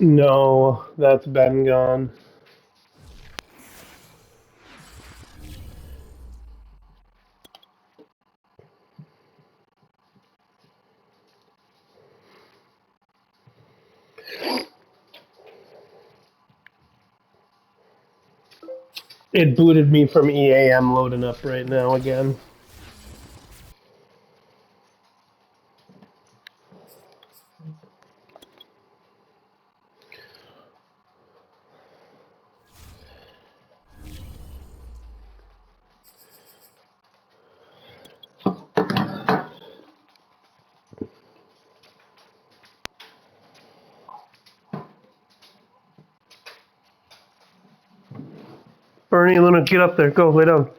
No, that's been gone. It booted me from EA. I'm loading up right now again. Bernie, Luna, get up there. Go, lay down.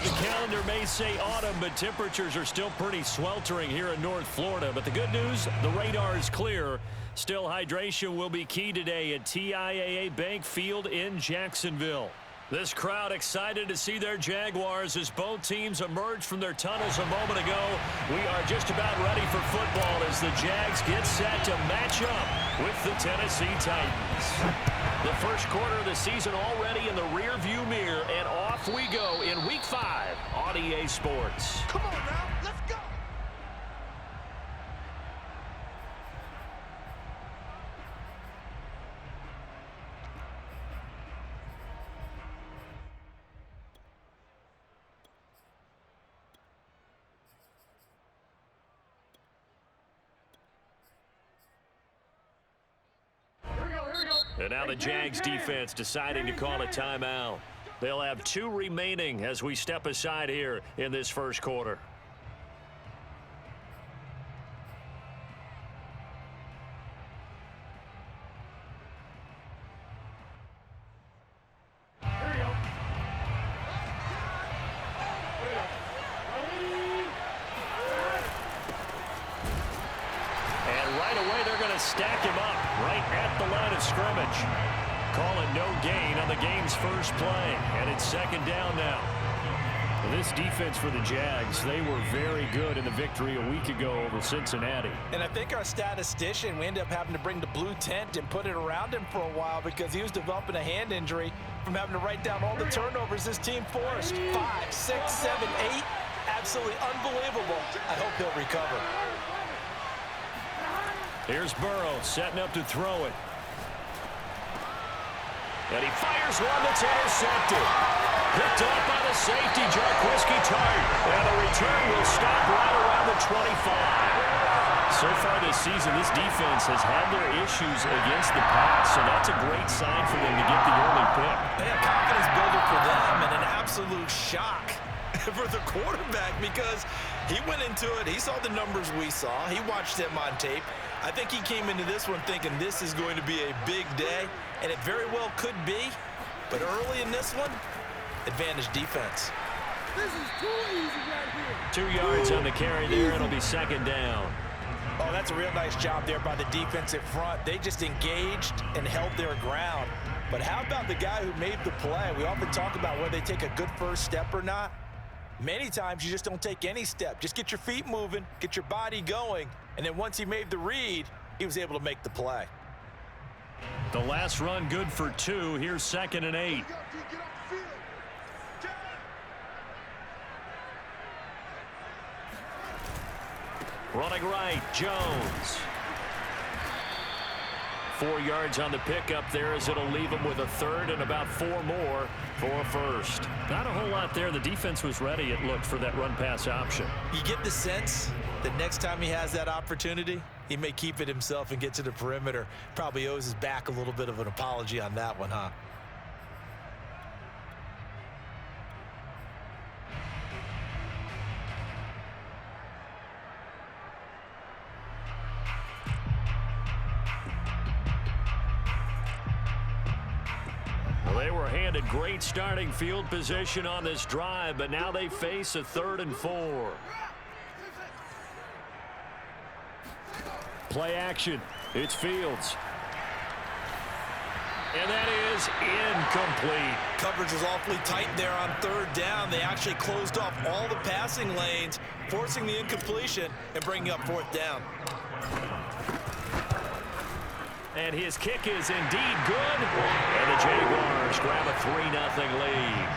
The calendar may say autumn, but temperatures are still pretty sweltering here in North Florida. But the good news, the radar is clear. Still, hydration will be key today at TIAA Bank Field in Jacksonville. This crowd excited to see their Jaguars as both teams emerge from their tunnels a moment ago. We are just about ready for football as the Jags get set to match up with the Tennessee Titans. The first quarter of the season already in the rearview mirror, and off we go in Week 5 on EA Sports. Come on now, let's go! And now the Jags defense deciding to call a timeout. They'll have 2 remaining as we step aside here in this first quarter. Stack him up right at the line of scrimmage. Calling no gain on the game's first play, and it's second down now. This defense for the Jags, they were very good in the victory a week ago over Cincinnati. And I think our statistician, we ended up having to bring the blue tent and put it around him for a while because he was developing a hand injury from having to write down all the turnovers this team forced. 5, 6, 7, 8. Absolutely unbelievable. I hope he'll recover. Here's Burrow setting up to throw it. And he fires one that's intercepted. Picked off by the safety, Jarquiski Tart. And the return will stop right around the 25. So far this season, this defense has had their issues against the pass, so that's a great sign for them to get the early pick. Yeah, confidence builder for them and an absolute shock for the quarterback because he went into it. He saw the numbers we saw. He watched them on tape. I think he came into this one thinking this is going to be a big day, and it very well could be. But early in this one, advantage defense. This is too easy right here. 2 yards on the carry there. It'll be second down. Oh, that's a real nice job there by the defensive front. They just engaged and held their ground. But how about the guy who made the play? We often talk about whether they take a good first step or not. Many times you just don't take any step. Just get your feet moving, get your body going, and then once he made the read, he was able to make the play. The last run good for 2. Here's 2nd and 8. Running right, Jones. 4 yards on the pickup there as it'll leave him with a third and about 4 more for a first. Not a whole lot there. The defense was ready, it looked, for that run-pass option. You get the sense that next time he has that opportunity, he may keep it himself and get to the perimeter. Probably owes his back a little bit of an apology on that one, huh? They were handed great starting field position on this drive, but now they face a 3rd and 4. Play action. It's Fields. And that is incomplete. Coverage was awfully tight there on 3rd down. They actually closed off all the passing lanes, forcing the incompletion and bringing up 4th down. And his kick is indeed good. And the Jaguars grab a 3-0 lead.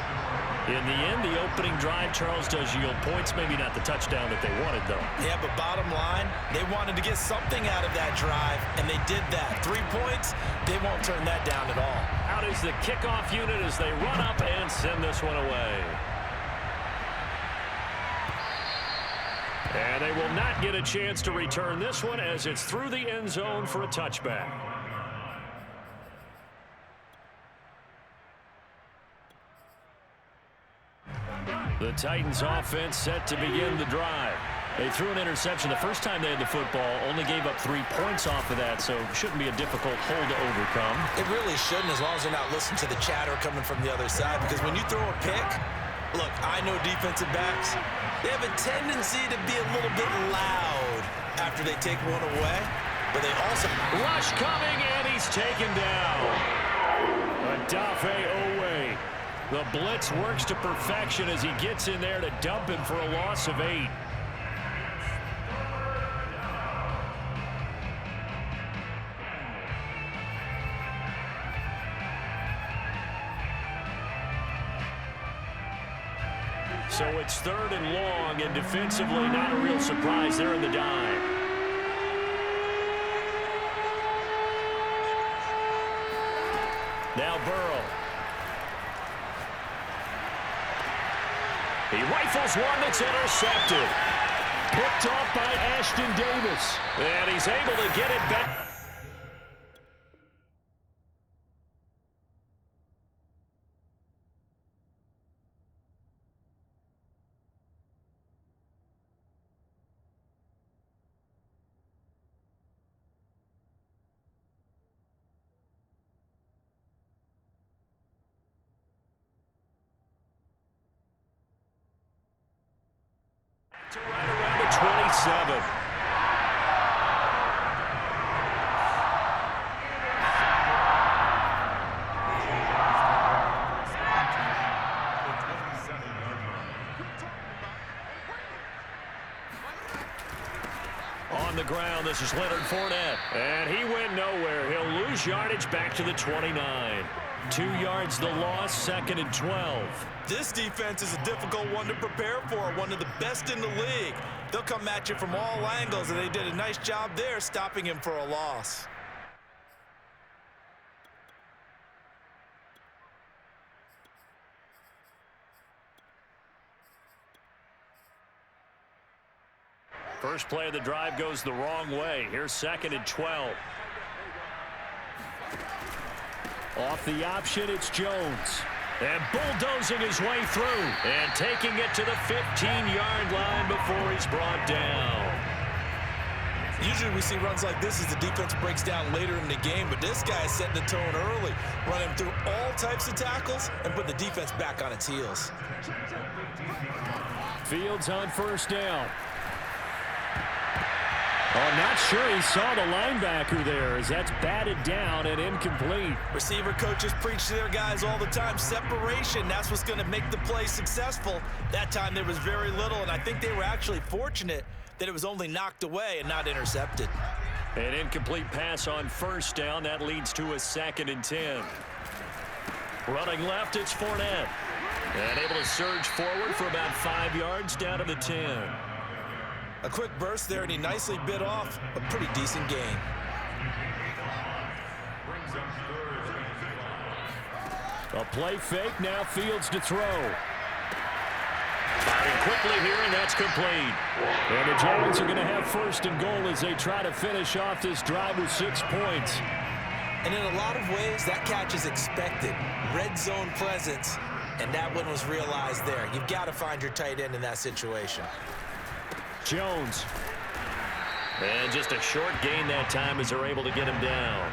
In the end, the opening drive, Charles, does yield points. Maybe not the touchdown that they wanted, though. Yeah, but bottom line, they wanted to get something out of that drive, and they did that. 3 points, they won't turn that down at all. Out is the kickoff unit as they run up and send this one away. And they will not get a chance to return this one as it's through the end zone for a touchback. The Titans offense set to begin the drive. They threw an interception the first time they had the football, only gave up 3 points off of that, so shouldn't be a difficult hole to overcome. It really shouldn't, as long as they're not listening to the chatter coming from the other side, because when you throw a pick, look, I know defensive backs, they have a tendency to be a little bit loud after they take one away, but they also... Rush coming, and he's taken down. Adafe Owe. The blitz works to perfection as he gets in there to dump him for a loss of 8. So it's 3rd and long, and defensively not a real surprise there in the dime. Now Burrow. He rifles one that's intercepted. Picked off by Ashton Davis. And he's able to get it back. To right around the 27. On the ground, this is Leonard Fournette. And he went nowhere. He'll lose yardage back to the 29. 2 yards the loss, 2nd and 12. This defense is a difficult one to prepare for, one of the best in the league. They'll come at you from all angles, and they did a nice job there stopping him for a loss. First play of the drive goes the wrong way. Here's 2nd and 12. Off the option, it's Jones. And bulldozing his way through. And taking it to the 15-yard line before he's brought down. Usually we see runs like this as the defense breaks down later in the game, but this guy is setting the tone early, running through all types of tackles and putting the defense back on its heels. Fields on first down. Oh, not sure he saw the linebacker there as that's batted down and incomplete. Receiver coaches preach to their guys all the time. Separation, that's what's going to make the play successful. That time there was very little, and I think they were actually fortunate that it was only knocked away and not intercepted. An incomplete pass on first down. That leads to a 2nd and 10. Running left, it's Fournette. And able to surge forward for about 5 yards down to the 10. A quick burst there, and he nicely bit off a pretty decent gain. A play fake, now Fields to throw. Firing quickly here, and that's complete. And the Jags are going to have 1st and goal as they try to finish off this drive with 6 points. And in a lot of ways, that catch is expected. Red zone presence, and that one was realized there. You've got to find your tight end in that situation. Jones. And just a short gain that time as they're able to get him down.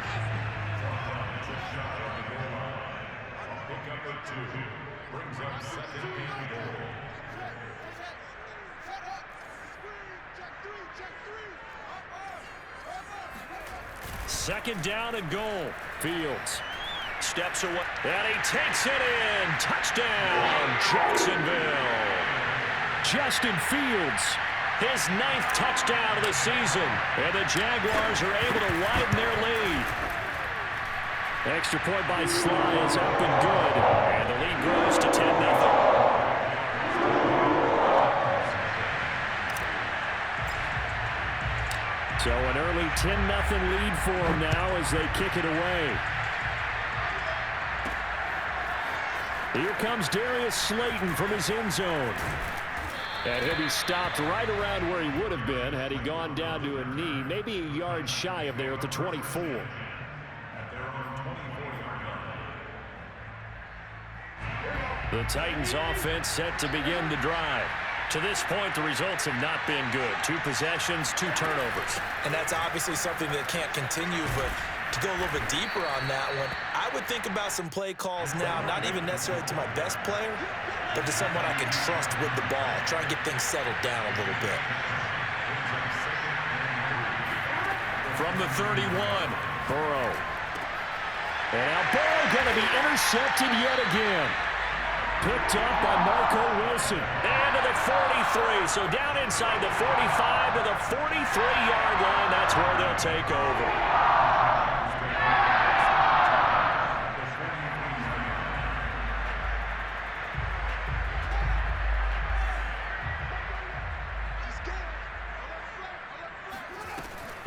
Second down and goal. Fields steps away, and he takes it in. Touchdown, Jacksonville. Justin Fields, his 9th touchdown of the season, and the Jaguars are able to widen their lead. Extra point by Sly is up and good, and the lead grows to 10-0. So an early 10-0 lead for them now as they kick it away. Here comes Darius Slayton from his end zone. And he'll be stopped right around where he would have been had he gone down to a knee, maybe a yard shy of there at the 24. The Titans offense set to begin the drive. To this point, the results have not been good. 2 possessions, 2 turnovers. And that's obviously something that can't continue, but to go a little bit deeper on that one, I would think about some play calls now, not even necessarily to my best player, but to someone I can trust with the ball. Try and get things settled down a little bit. From the 31, Burrow. And now Burrow going to be intercepted yet again. Picked up by Marco Wilson. And to the 43. So down inside the 45 to the 43-yard line. That's where they'll take over.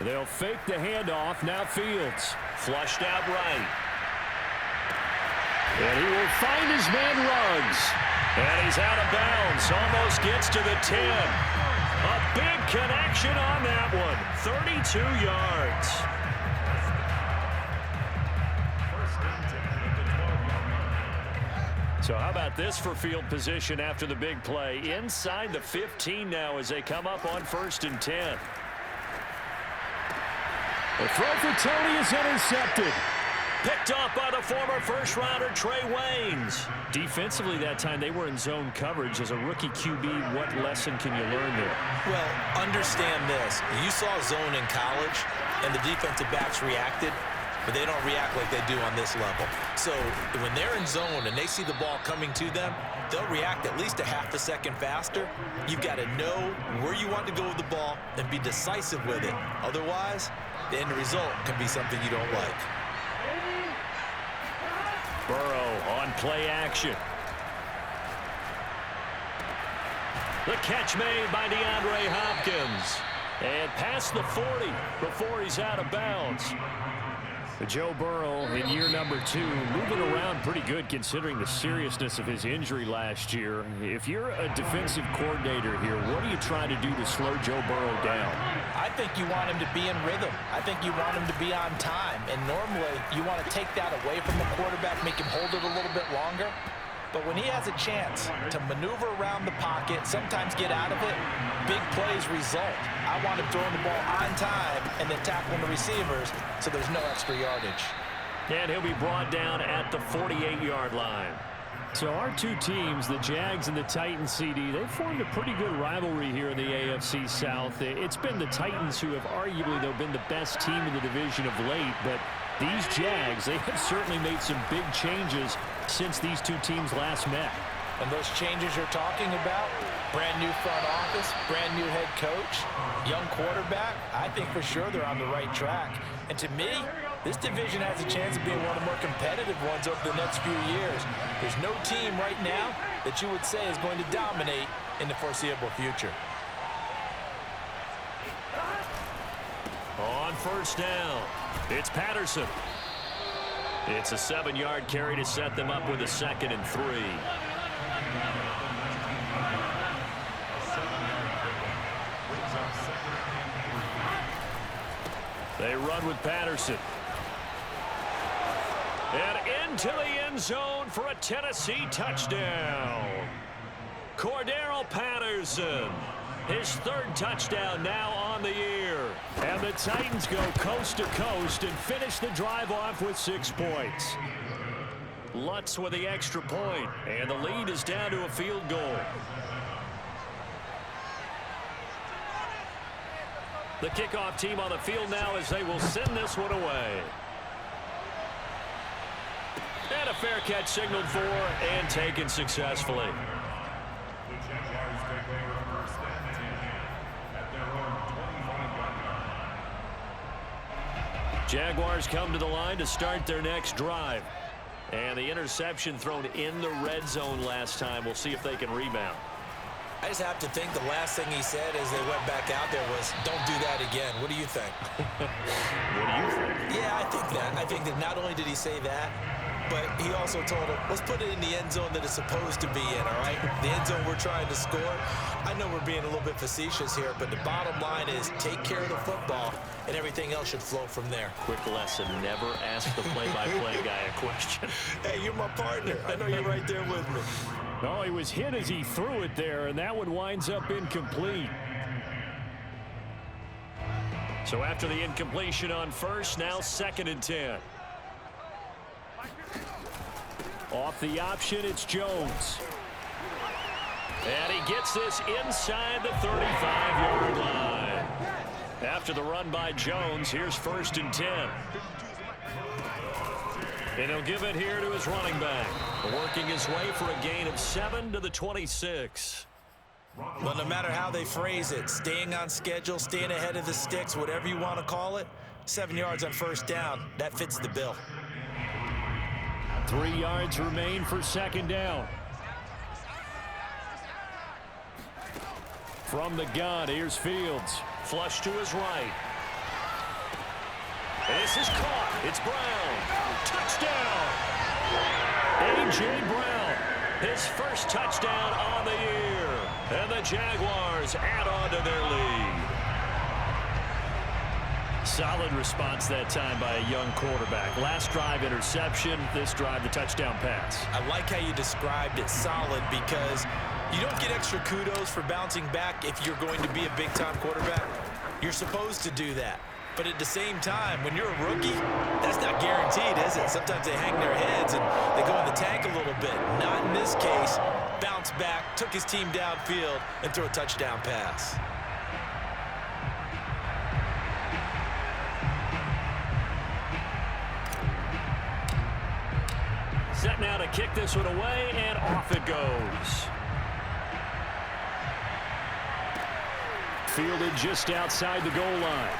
They'll fake the handoff. Now Fields. Flushed out right. And he will find his man Ruggs. And he's out of bounds. Almost gets to the 10. A big connection on that one. 32 yards. So how about this for field position after the big play? Inside the 15 now as they come up on 1st and 10. The throw for Tony is intercepted. Picked off by the former first-rounder Trey Waynes. Defensively that time, they were in zone coverage. As a rookie QB, what lesson can you learn there? Well, understand this. You saw zone in college, and the defensive backs reacted, but they don't react like they do on this level. So when they're in zone and they see the ball coming to them, they'll react at least a half a second faster. You've got to know where you want to go with the ball and be decisive with it. Otherwise, the end result can be something you don't like. Burrow on play action. The catch made by DeAndre Hopkins. And past the 40 before he's out of bounds. Joe Burrow in year number 2, moving around pretty good considering the seriousness of his injury last year. If you're a defensive coordinator here, what are you trying to do to slow Joe Burrow down? I think you want him to be in rhythm. I think you want him to be on time. And normally you want to take that away from the quarterback, make him hold it a little bit longer. But when he has a chance to maneuver around the pocket, sometimes get out of it, big plays result. I want him throwing the ball on time and then tackling the receivers so there's no extra yardage. And he'll be brought down at the 48-yard line. So our two teams, the Jags and the Titans, CD, they formed a pretty good rivalry here in the AFC South. It's been the Titans who have arguably, though, been the best team in the division of late, but these Jags, they have certainly made some big changes since these two teams last met. And those changes you're talking about, brand new front office, brand new head coach, young quarterback, I think for sure they're on the right track. And to me, this division has a chance of being one of the more competitive ones over the next few years. There's no team right now that you would say is going to dominate in the foreseeable future. On first down, it's Patterson. It's a 7-yard carry to set them up with a 2nd and 3. They run with Patterson. And into the end zone for a Tennessee touchdown. Cordero Patterson. His 3rd touchdown now on the year. And the Titans go coast to coast and finish the drive off with 6 points. Lutz with the extra point, and the lead is down to a field goal. The kickoff team on the field now as they will send this one away. And a fair catch signaled for and taken successfully. Jaguars come to the line to start their next drive. And the interception thrown in the red zone last time. We'll see if they can rebound. I just have to think the last thing he said as they went back out there was, don't do that again. What do you think? What do you think? Yeah, I think that. I think that not only did he say that, but he also told him, let's put it in the end zone that it's supposed to be in, all right? The end zone we're trying to score. I know we're being a little bit facetious here, but the bottom line is take care of the football, and everything else should flow from there. Quick lesson, never ask the play-by-play guy a question. Hey, you're my partner. I know you're right there with me. No, he was hit as he threw it there, and that one winds up incomplete. So after the incompletion on first, now 2nd and 10. Off the option, it's Jones. And he gets this inside the 35-yard line. After the run by Jones, here's 1st and 10. And he'll give it here to his running back. Working his way for a gain of 7 to the 26. Well, no matter how they phrase it, staying on schedule, staying ahead of the sticks, whatever you want to call it, 7 yards on first down, that fits the bill. 3 yards remain for 2nd down. From the gun, here's Fields. Flush to his right. This is caught. It's Brown. Touchdown. A.J. Brown. His first touchdown on the year. And the Jaguars add on to their lead. Solid response that time by a young quarterback. Last drive interception. This drive the touchdown pass. I like how you described it, solid, because you don't get extra kudos for bouncing back if you're going to be a big-time quarterback. You're supposed to do that. But at the same time, when you're a rookie, that's not guaranteed, is it? Sometimes they hang their heads and they go in the tank a little bit. Not in this case. Bounced back, took his team downfield, and threw a touchdown pass. Set now to kick this one away, and off it goes. Fielded just outside the goal line.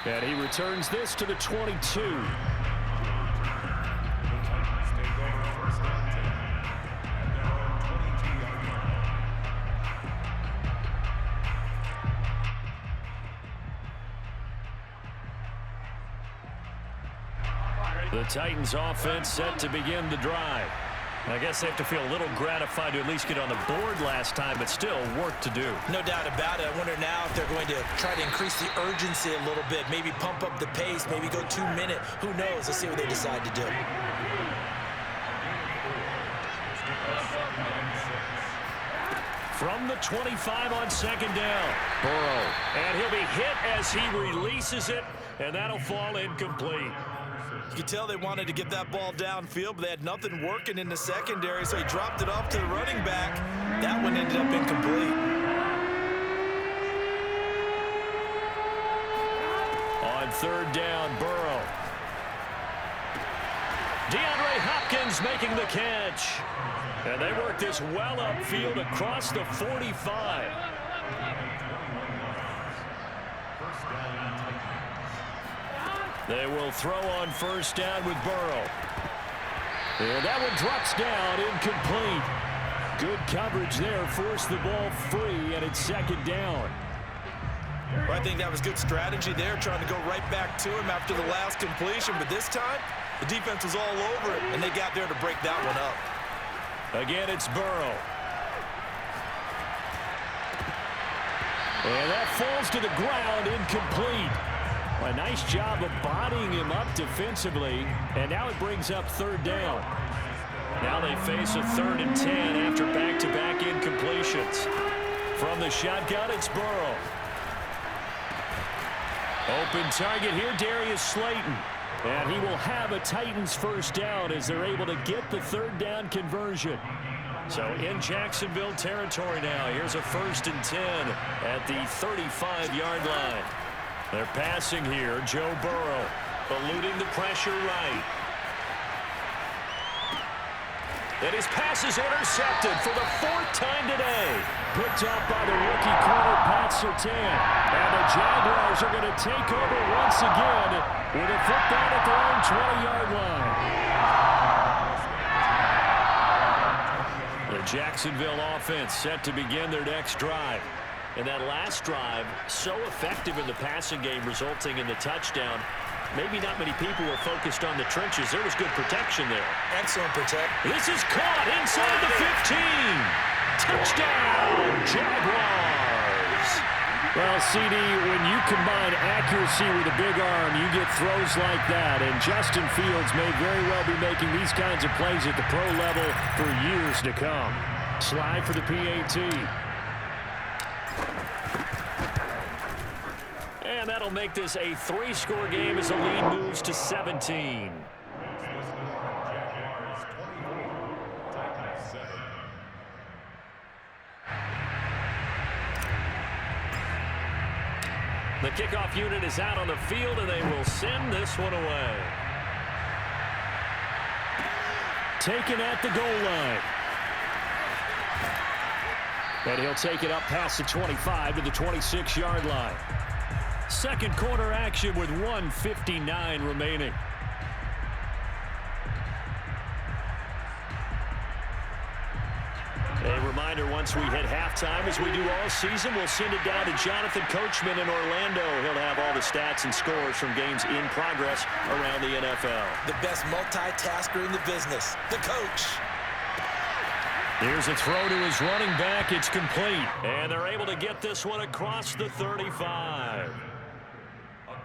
And he returns this to the 22. The Titans offense set to begin the drive. I guess they have to feel a little gratified to at least get on the board last time, but still work to do. No doubt about it. I wonder now if they're going to try to increase the urgency a little bit, maybe pump up the pace, maybe go 2 minute. Who knows? Let's see what they decide to do. From the 25 on second down, Burrow. And he'll be hit as he releases it, and that'll fall incomplete. You could tell they wanted to get that ball downfield, but they had nothing working in the secondary, so he dropped it off to the running back. That one ended up incomplete. On third down, Burrow. DeAndre Hopkins making the catch. And they work this well upfield across the 45. They will throw on first down with Burrow. And that one drops down, incomplete. Good coverage there, forced the ball free, and it's second down. Well, I think that was good strategy there, trying to go right back to him after the last completion. But this time, the defense was all over it, and they got there to break that one up. Again, it's Burrow. And that falls to the ground, incomplete. A nice job of bodying him up defensively, and now it brings up third down. Now they face a 3rd and 10 after back-to-back incompletions. From the shotgun, it's Burrow. Open target here, Darius Slayton. And he will have a Titans first down as they're able to get the third down conversion. So in Jacksonville territory now. Here's a 1st and 10 at the 35-yard line. They're passing here. Joe Burrow eluding the pressure right. And his pass is intercepted for the 4th time today. Picked up by the rookie corner, Pat Surtain. And the Jaguars are going to take over once again with a football at their own 20-yard line. The Jacksonville offense set to begin their next drive. And that last drive, so effective in the passing game, resulting in the touchdown. Maybe not many people were focused on the trenches. There was good protection there. Excellent protection. This is caught inside the 15. Touchdown, Jaguars. Well, CD, when you combine accuracy with a big arm, you get throws like that. And Justin Fields may very well be making these kinds of plays at the pro level for years to come. Slide for the PAT. And that'll make this a 3-score game as the lead moves to 17. The kickoff unit is out on the field, and they will send this one away. Taken at the goal line. And he'll take it up past the 25 to the 26-yard line. Second quarter action with 1:59 remaining. A reminder, once we hit halftime, as we do all season, we'll send it down to Jonathan Coachman in Orlando. He'll have all the stats and scores from games in progress around the NFL. The best multitasker in the business, the coach. Here's a throw to his running back. It's complete. And they're able to get this one across the 35.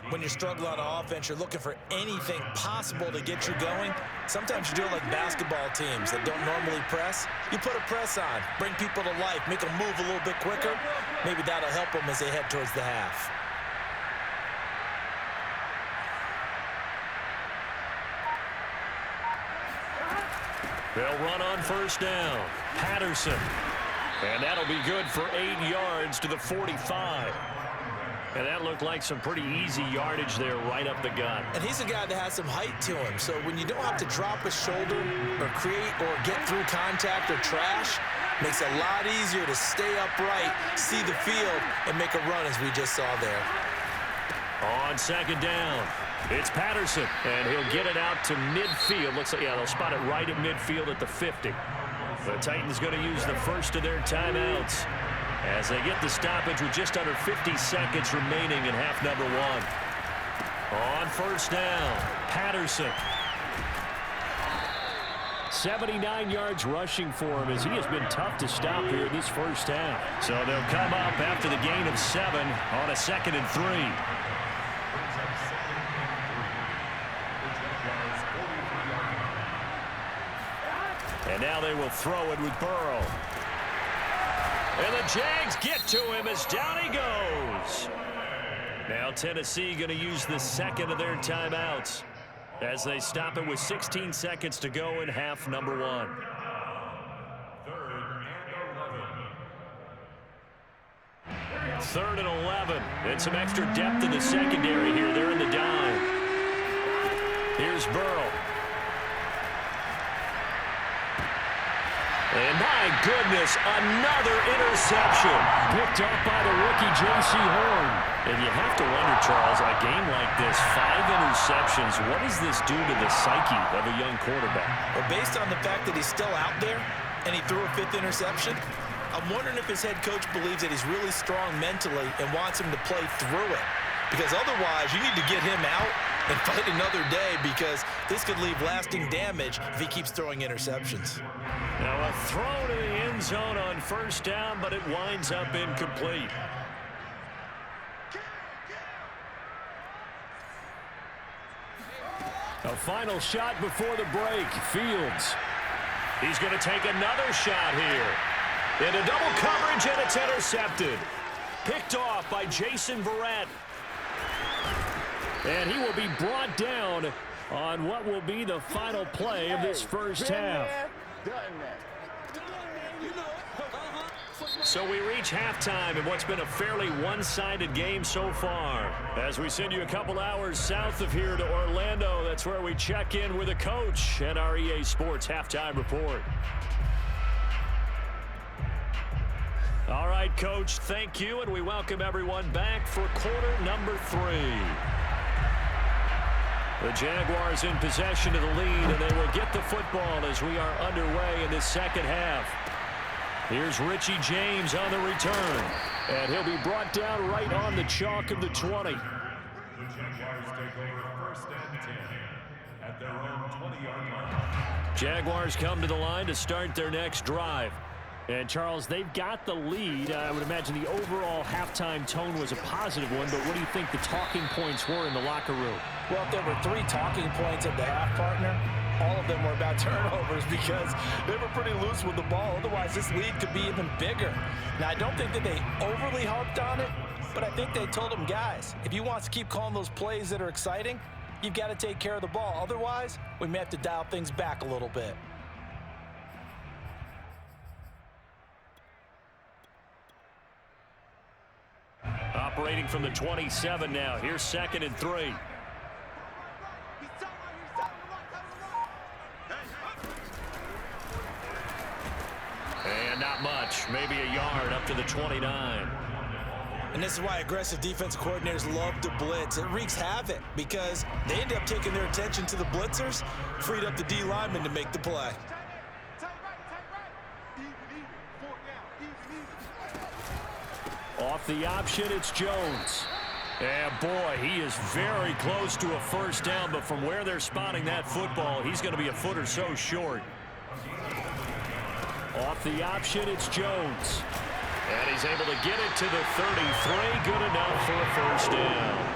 When you're struggling on offense, you're looking for anything possible to get you going. Sometimes you do it like basketball teams that don't normally press. You put a press on, bring people to life, make them move a little bit quicker. Maybe that'll help them as they head towards the half. They'll run on first down. Patterson. And that'll be good for 8 yards to the 45. And that looked like some pretty easy yardage there right up the gut. And he's a guy that has some height to him. So when you don't have to drop a shoulder or create or get through contact or trash, makes it a lot easier to stay upright, see the field, and make a run as we just saw there. On second down, it's Patterson. And he'll get it out to midfield. Looks like, yeah, they'll spot it right at midfield at the 50. The Titans going to use the first of their timeouts as they get the stoppage with just under 50 seconds remaining in half number 1. On first down, Patterson. 79 yards rushing for him as he has been tough to stop here this first half. So they'll come up after the gain of 7 on a 2nd and 3. And now they will throw it with Burrow. And the Jags get to him as down he goes. Now Tennessee going to use the second of their timeouts as they stop it with 16 seconds to go in half number 1. Third and 11. And some extra depth in the secondary here. They're in the dime. Here's Burrow. And my goodness, another interception. Picked up by the rookie J.C. Horn. And you have to wonder, Charles, a game like this, 5 interceptions, what does this do to the psyche of a young quarterback? Well, based on the fact that he's still out there and he threw a 5th interception, I'm wondering if his head coach believes that he's really strong mentally and wants him to play through it. Because otherwise, you need to get him out and fight another day, because this could leave lasting damage if he keeps throwing interceptions. Now a throw to the end zone on first down, but it winds up incomplete. A final shot before the break. Fields. He's going to take another shot here. Into double coverage, and it's intercepted. Picked off by Jason Verrett. And he will be brought down on what will be the final play of this first half. So we reach halftime in what's been a fairly one-sided game so far. As we send you a couple hours south of here to Orlando, that's where we check in with a coach and our EA Sports Halftime Report. All right, Coach, thank you, and we welcome everyone back for quarter number 3. The Jaguars in possession of the lead, and they will get the football as we are underway in this second half. Here's Richie James on the return, and he'll be brought down right on the chalk of the 20. The Jaguars take over 1st and 10 at their own 20-yard line. Jaguars come to the line to start their next drive. And, Charles, they've got the lead. I would imagine the overall halftime tone was a positive one, but what do you think the talking points were in the locker room? Well, if there were 3 talking points at the half, partner, all of them were about turnovers, because they were pretty loose with the ball. Otherwise, this lead could be even bigger. Now, I don't think that they overly harped on it, but I think they told them, guys, if you want to keep calling those plays that are exciting, you've got to take care of the ball. Otherwise, we may have to dial things back a little bit. Operating from the 27 now. Here's 2nd and 3. And not much. Maybe a yard up to the 29. And this is why aggressive defensive coordinators love to blitz. It wreaks havoc because they end up taking their attention to the blitzers, freed up the D lineman to make the play. Off the option, it's Jones. And boy, he is very close to a first down, but from where they're spotting that football, he's going to be a foot or so short. Off the option, it's Jones. And he's able to get it to the 33. Good enough for a first down.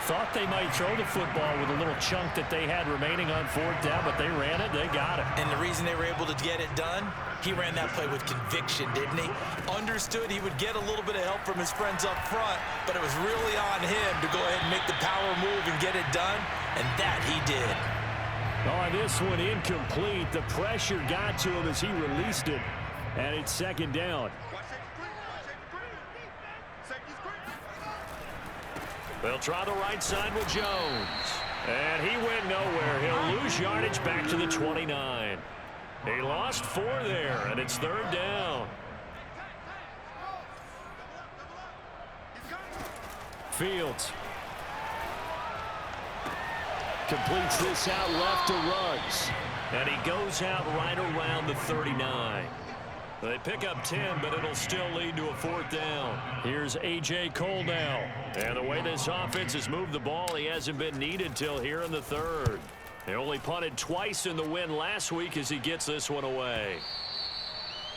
Thought they might throw the football with a little chunk that they had remaining on 4th down, but they ran it, they got it. And the reason they were able to get it done, he ran that play with conviction, didn't he? Understood he would get a little bit of help from his friends up front, but it was really on him to go ahead and make the power move and get it done, and that he did. Oh, this one incomplete. The pressure got to him as he released it, and it's 2nd down. They'll try the right side with Jones. And he went nowhere. He'll lose yardage back to the 29. He lost 4 there, and it's 3rd down. Fields completes this out left to Ruggs. And he goes out right around the 39. They pick up 10, but it'll still lead to a 4th down. Here's A.J. Cole now. And the way this offense has moved the ball, he hasn't been needed till here in the 3rd. He only punted twice in the win last week as he gets this one away.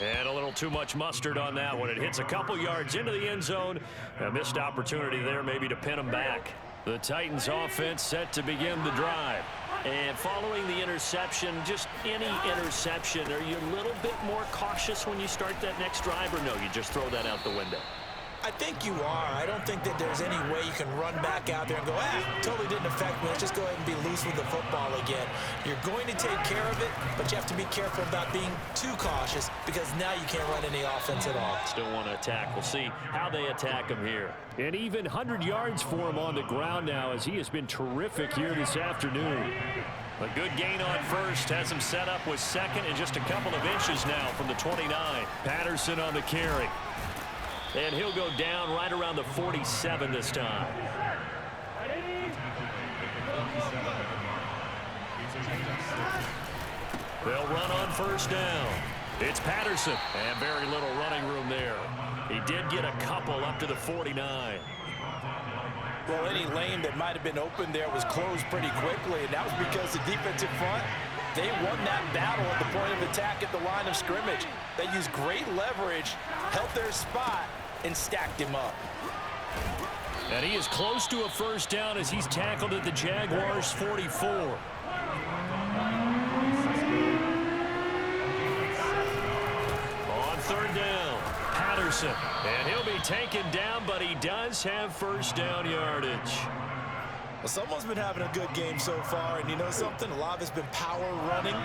And a little too much mustard on that one. It hits a couple yards into the end zone. A missed opportunity there maybe to pin him back. The Titans offense set to begin the drive. And following the interception, just any interception, are you a little bit more cautious when you start that next drive, or no, you just throw that out the window? I think you are. I don't think that there's any way you can run back out there and go, totally didn't affect me. Let's just go ahead and be loose with the football again. You're going to take care of it, but you have to be careful about being too cautious because now you can't run any offense at all. Still want to attack. We'll see how they attack him here. And even 100 yards for him on the ground now as he has been terrific here this afternoon. A good gain on first, has him set up with second and just a couple of inches now from the 29. Patterson on the carry. And he'll go down right around the 47 this time. They'll run on first down. It's Patterson, and very little running room there. He did get a couple up to the 49. Well, any lane that might have been open there was closed pretty quickly, and that was because the defensive front, they won that battle at the point of attack at the line of scrimmage. They used great leverage, held their spot, and stacked him up. And he is close to a first down as he's tackled at the Jaguars' 44. On third down, Patterson. And he'll be taken down, but he does have first down yardage. Well, someone's been having a good game so far, and you know something? A lot of it's been power running.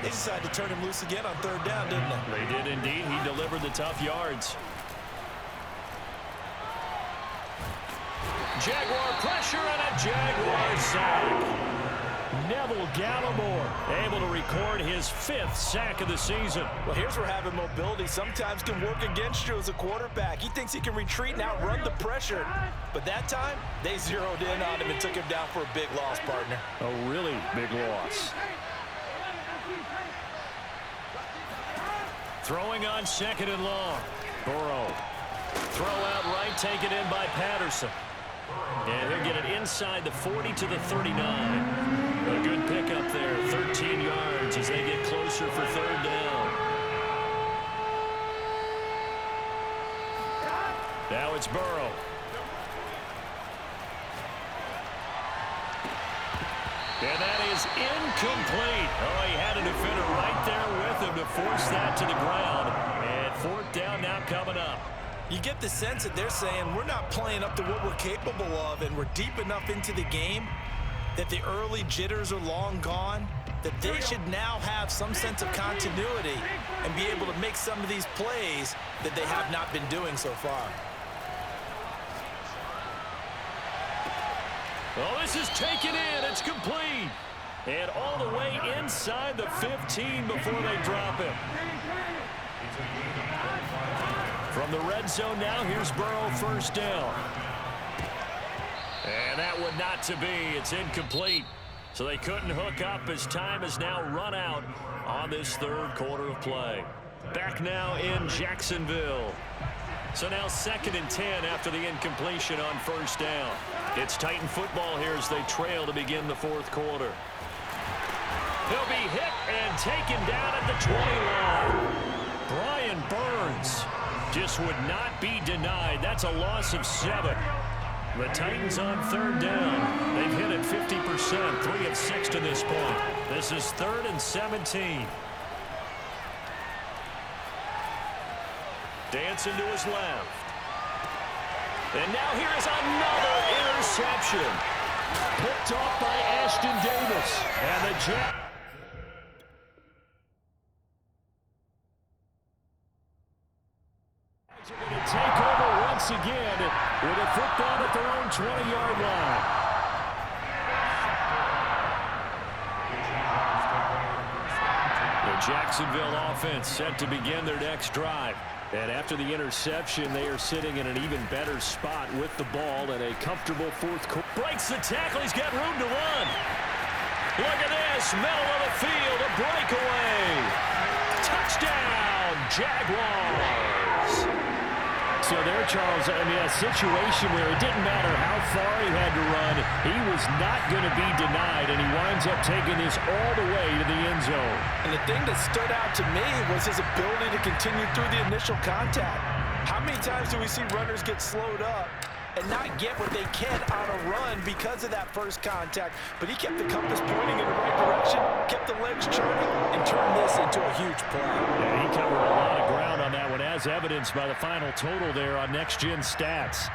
They decided to turn him loose again on third down, didn't they? They did indeed. He delivered the tough yards. Jaguar pressure and a Jaguar sack. Neville Gallimore able to record his 5th sack of the season. Well, here's where having mobility sometimes can work against you as a quarterback. He thinks he can retreat and outrun the pressure. But that time, they zeroed in on him and took him down for a big loss, partner. A really big loss. Throwing on second and long. Burrow. Throw out right, taken in by Patterson. And he'll get it inside the 40 to the 39. A good pickup there, 13 yards as they get closer for third down. Now it's Burrow. And that is incomplete. Oh, he had a defender right there with him to force that to the ground. And fourth down now coming up. You get the sense that they're saying we're not playing up to what we're capable of, and we're deep enough into the game that the early jitters are long gone, that they should now have some sense of continuity and be able to make some of these plays that they have not been doing so far. Oh, this is taken in. It's complete. And all the way inside the 15 before they drop him. From the red zone now, here's Burrow, first down. And that would not to be. It's incomplete. So they couldn't hook up as time has now run out on this third quarter of play. Back now in Jacksonville. So now 2nd and 10 after the incompletion on first down. It's Titan football here as they trail to begin the fourth quarter. He'll be hit and taken down at the 20 line. Brian Burns just would not be denied. That's a loss of 7. The Titans on third down. They've hit it 50%, 3 of 6 to this point. This is 3rd and 17. Dancing to his left. And now here is another interception. Picked off by Ashton Davis. And the Jags. Are going to take over once again with a football at their own 20-yard line. The Jacksonville offense set to begin their next drive. And after the interception, they are sitting in an even better spot with the ball in a comfortable fourth quarter. Breaks the tackle. He's got room to run. Look at this. Middle of the field. A breakaway. Touchdown, Jaguars. So there, Charles, I mean, a situation where it didn't matter how far he had to run. He was not going to be denied, and he winds up taking this all the way to the end zone. And the thing that stood out to me was his ability to continue through the initial contact. How many times do we see runners get slowed up and not get what they can on a run because of that first contact? But he kept the compass pointing in the right direction, kept the legs churning, and turned this into a huge play. Yeah, he covered a lot of ground on that one, as evidenced by the final total there on Next Gen Stats.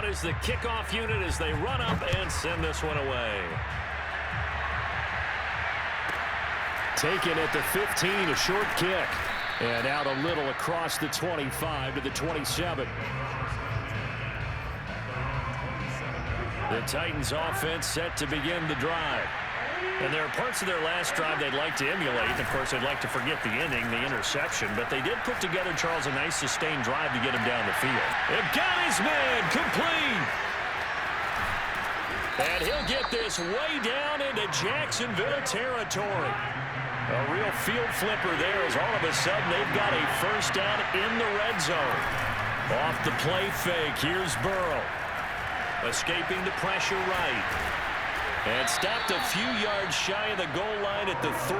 Is the kickoff unit as they run up and send this one away. Taken at the 15, a short kick. And out a little across the 25 to the 27. The Titans offense set to begin the drive. And there are parts of their last drive they'd like to emulate. Of course, they'd like to forget the ending, the interception. But they did put together, Charles, a nice sustained drive to get him down the field. They've got his man complete. And he'll get this way down into Jacksonville territory. A real field flipper there as all of a sudden they've got a first down in the red zone. Off the play fake, here's Burrow. Escaping the pressure right. And stopped a few yards shy of the goal line at the 3.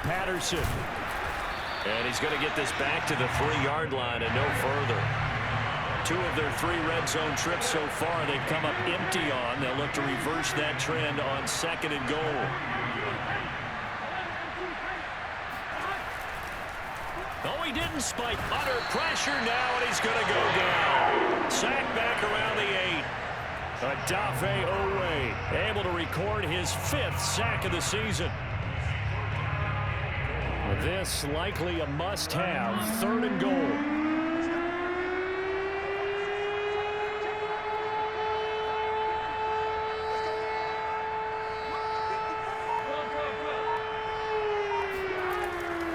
Patterson. And he's going to get this back to the 3-yard line and no further. 2 of their 3 red zone trips so far they've come up empty on. They'll look to reverse that trend on 2nd and goal. Oh, he didn't spike. Under pressure now, and he's going to go down. Sack back around the 8. Odafe Owe able to record his 5th sack of the season. This likely a must-have. 3rd and goal.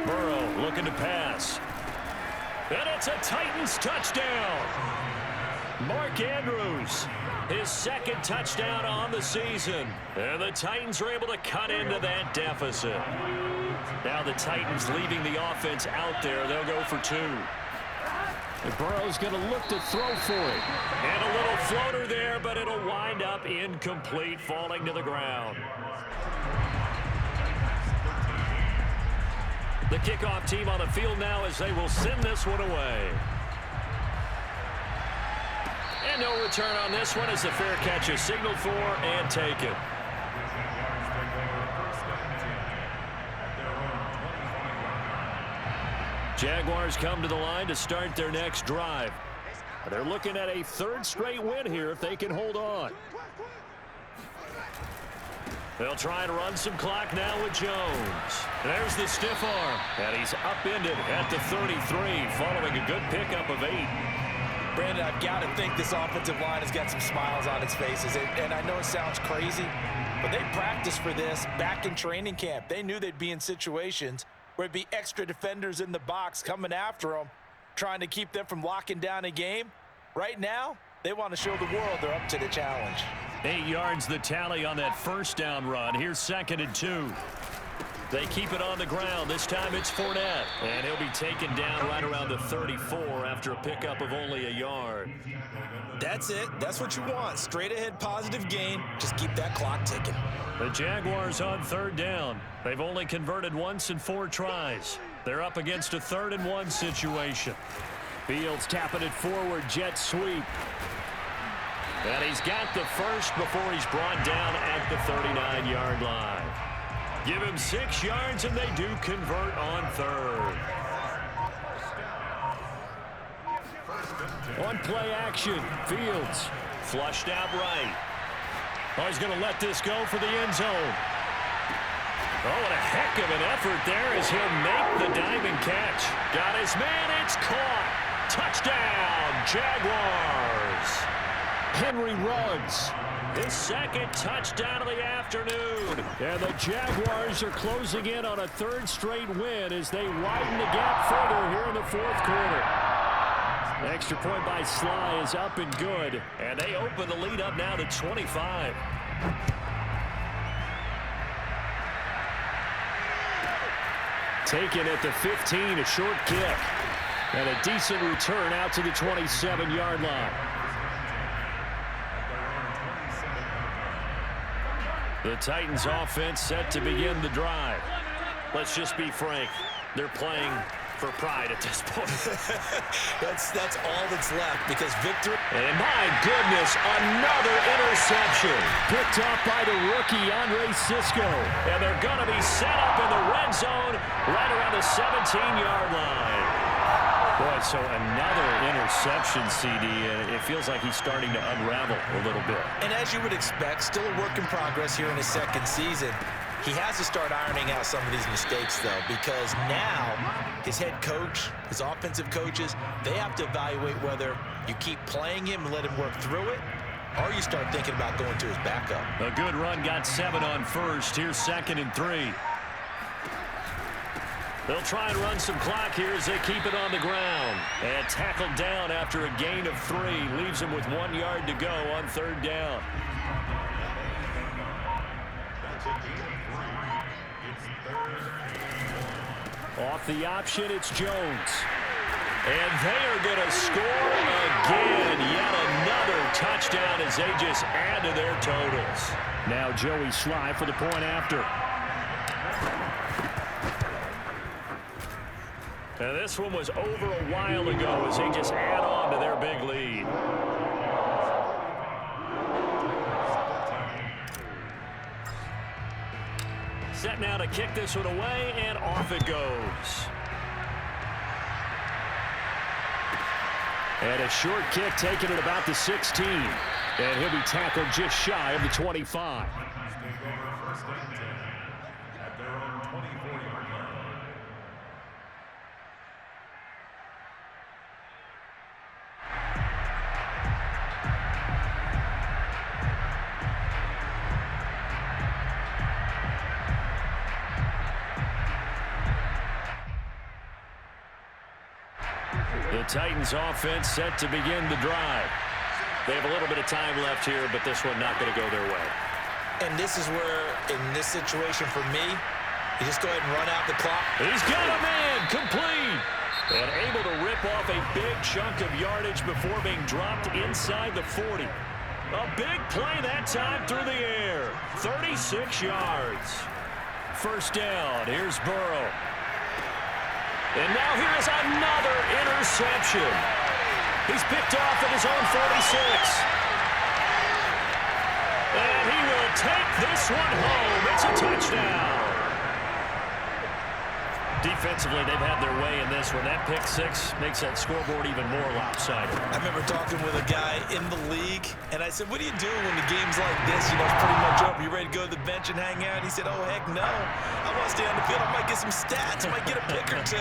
Burrow looking to pass. And it's a Titans touchdown. Mark Andrews, his 2nd touchdown on the season. And the Titans are able to cut into that deficit. Now the Titans leaving the offense out there. They'll go for 2. And Burrow's going to look to throw for it. And a little floater there, but it'll wind up incomplete, falling to the ground. The kickoff team on the field now as they will send this one away. And no return on this one as the fair catch is signaled for and taken. Jaguars come to the line to start their next drive. They're looking at a 3rd straight win here if they can hold on. They'll try and run some clock now with Jones. There's the stiff arm. And he's upended at the 33 following a good pickup of 8. Brandon, I've got to think this offensive line has got some smiles on its faces. And I know it sounds crazy, but they practiced for this back in training camp. They knew they'd be in situations where it'd be extra defenders in the box coming after them, trying to keep them from locking down a game. Right now, they want to show the world they're up to the challenge. 8 yards the tally on that first down run. Here's 2nd and 2. They keep it on the ground. This time it's Fournette. And he'll be taken down right around the 34 after a pickup of only a yard. That's it. That's what you want. Straight ahead positive gain. Just keep that clock ticking. The Jaguars on 3rd down. They've only converted once in 4 tries. They're up against a 3rd and 1 situation. Fields tapping it forward. Jet sweep. And he's got the first before he's brought down at the 39-yard line. Give him 6 yards, and they do convert on 3rd. On play action, Fields flushed out right. Oh, he's going to let this go for the end zone. Oh, what a heck of an effort there as he'll make the diving catch. Got his man, it's caught. Touchdown, Jaguars. Henry Ruggs His second touchdown of the afternoon. And the Jaguars are closing in on a third straight win as they widen the gap further here in the fourth quarter. The extra point by Sly is up and good. And they open the lead up now to 25. Taken at the 15, a short kick. And a decent return out to the 27-yard line. The Titans offense set to begin the drive. Let's just be frank. They're playing for pride at this point. that's all that's left because victory. And my goodness, another interception. Picked up by the rookie, Andre Sisco. And they're going to be set up in the red zone right around the 17-yard line. Boy, so another interception, CD, and it feels like he's starting to unravel a little bit. And as you would expect, still a work in progress here in his second season. He has to start ironing out some of these mistakes, though, because now his head coach, his offensive coaches, they have to evaluate whether you keep playing him and let him work through it, or you start thinking about going to his backup. A good run, got 7 on first. Here's 2nd and 3. They'll try and run some clock here as they keep it on the ground. And tackled down after a gain of 3. Leaves him with 1 yard to go on 3rd down. Off the option, it's Jones. And they are going to score again. Yet another touchdown as they just add to their totals. Now Joey Sly for the point after. And this one was over a while ago as they just add on to their big lead. Set now to kick this one away, and off it goes. And a short kick taken at about the 16. And he'll be tackled just shy of the 25. The Titans offense set to begin the drive. They have a little bit of time left here, but this one not going to go their way. And this is where, in this situation for me, you just go ahead and run out the clock. He's got a man, complete. And able to rip off a big chunk of yardage before being dropped inside the 40. A big play that time through the air. 36 yards. First down, here's Burrow. And now here's another interception. He's picked off at his own 46. And he will take this one home. It's a touchdown. Defensively, they've had their way in this one. That pick 6 makes that scoreboard even more lopsided. I remember talking with a guy in the league, and I said, what do you do when the game's like this? You know, it's pretty much over. You ready to go to the bench and hang out? He said, oh, heck no. I want to stay on the field. I might get some stats. I might get a pick or 2.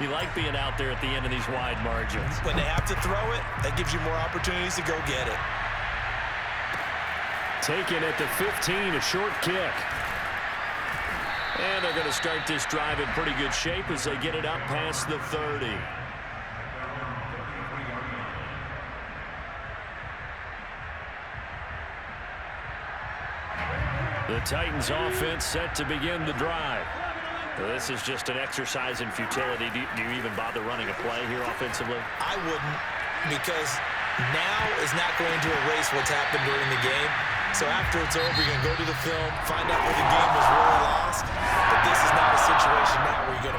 You like being out there at the end of these wide margins. When they have to throw it, that gives you more opportunities to go get it. Taken at the 15, a short kick. And they're going to start this drive in pretty good shape as they get it up past the 30. The Titans offense set to begin the drive. This is just an exercise in futility. Do you even bother running a play here offensively? I wouldn't, because now is not going to erase what's happened during the game. So after it's over, you're going to go to the film, find out where the game was really lost. But this is not a situation now where you're